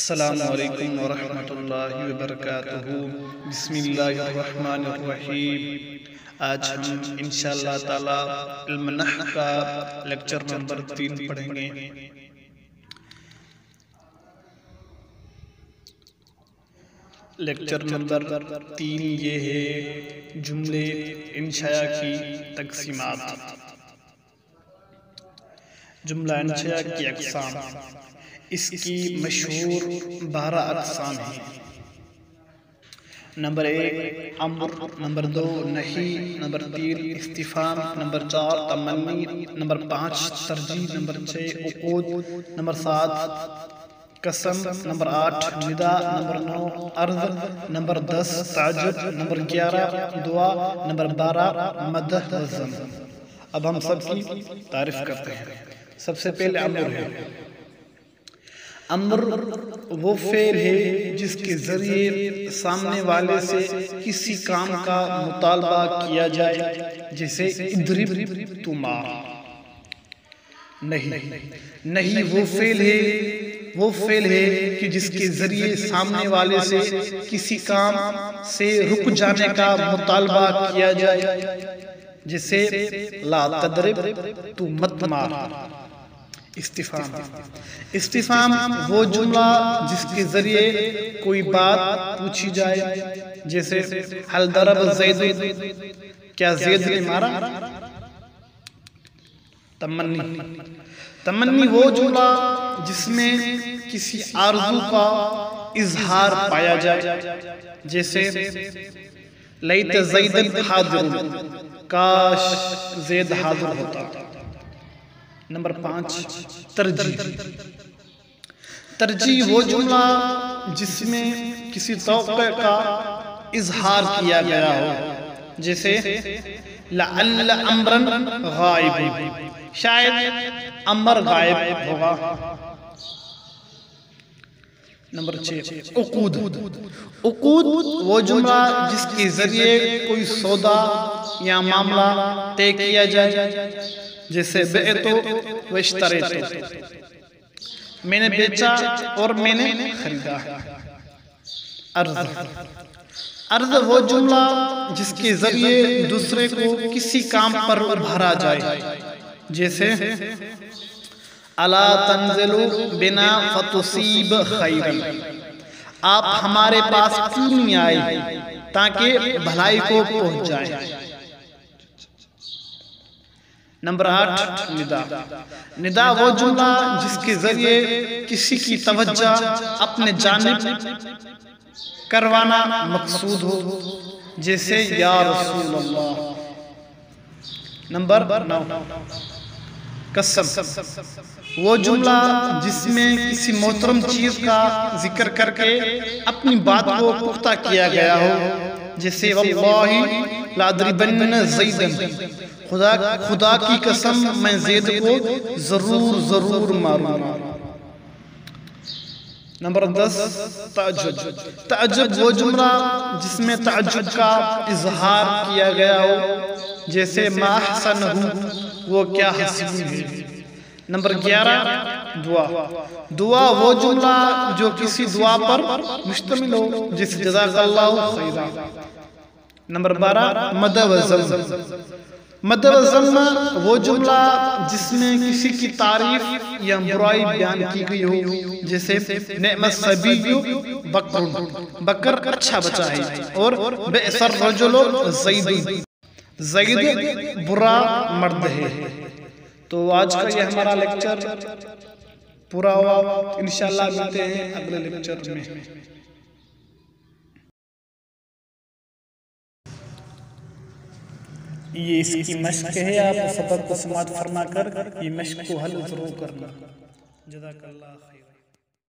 السلام علیکم ورحمۃ اللہ وبرکاتہ۔ بسم اللہ الرحمن الرحیم۔ آج ہم انشاءاللہ تعالی علم نحو کا لیکچر نمبر 3 پڑھیں گے۔ لیکچر نمبر 3 یہ ہے جملے انشاء کی تقسیمات۔ جملہ انشاء کی اقسام، اس کی مشہور 12 اقسام ہیں۔ نمبر 1 امر، نمبر 2 نہی، نمبر 3 استفہام، نمبر 4 تمنی، نمبر 5 ترجیح، نمبر 6 عقود، نمبر 7 قسم، نمبر 8 ندا، نمبر 9 عرض، نمبر 10 تعجب، نمبر 11 دعا، نمبر 12 مدح و ذم۔ اب ہم سب کی تعریف کرتے ہیں۔ سب سے پہلے امر ہے۔ امر وہ فعل ہے جس کے ذریعے سامنے والے سے کسی کام کا مطالبہ کیا جائے، جیسے اضرب تو مار۔ نہیں وہ فعل ہے کہ جس کے ذریعے سامنے والے سے کسی کام سے رک جانے کا مطالبہ کیا جائے، جیسے لا تضرب تو مت مار۔ استفہام وہ جملہ جس کے ذریعے کوئی بات پوچھی جائے، جیسے حل ضرب زید، کیا زید نے مارا۔ تمنی وہ جملہ جس میں کسی آرزو کا اظہار پایا جائے، جیسے لیت زید حاضر، کاش زید حاضر ہوتا۔ نمبر 5 ترجیح وہ جملہ جس میں کسی توقع کا اظہار کیا گیا ہو، جیسے لعل امرن غائب، شاید امر غائب ہوگا۔ نمبر 6 عقود وہ جملہ جس کے ذریعے کوئی سودا یا معاملہ طے کیا جائے، جیسے بعتو و اشتریتو، میں نے بیچا اور میں نے خریدا۔ عرض وہ جملہ جس کے ذریعے دوسرے کو کسی کام پر ابھارا جائے، جیسے الا تنزل بنا فتصیب خیرا، آپ ہمارے پاس کیوں نہیں آئے تاکہ بھلائی کو پہنچ جائے۔ نمبر 8 ندا وہ جملہ جس کے ذریعے کسی کی توجہ اپنے جانب کروانا مقصود ہو، جیسے یا رسول اللہ۔ نمبر 9 قسم وہ جملہ جس میں کسی محترم چیز کا ذکر کر کے اپنی بات کو پختہ کیا گیا ہو، جیسے واللہ لأضربن زیدن، خدا کی قسم میں زید کو ضرور ماروں گا۔ نمبر 10 تعجب وہ جملہ جس میں تعجب کا اظہار کیا گیا ہو، جیسے ما احسنہ، وہ کیا حسین ہے۔ نمبر 11 دعا وہ جملہ جو کسی دعا پر مشتمل ہو، جیسے جزاک اللہ خیرا۔ نمبر 12 مدح و ذم وہ جملہ جس میں کسی کی تعریف یا برائی بیان کی گئی ہو، جیسے نعم الصبی بکر اچھا بچہ ہے، اور بئس الرجل زید برا مرد ہے۔ تو آج کا یہ ہمارا لیکچر پورا ہوا، انشاءاللہ ملتے ہیں اگلے لیکچر میں۔ یہ اس کی مشق ہے، آپ سبق کو سماعت فرما کر یہ مشق کو حل ضرور کرنا۔ جزاک اللہ خیر۔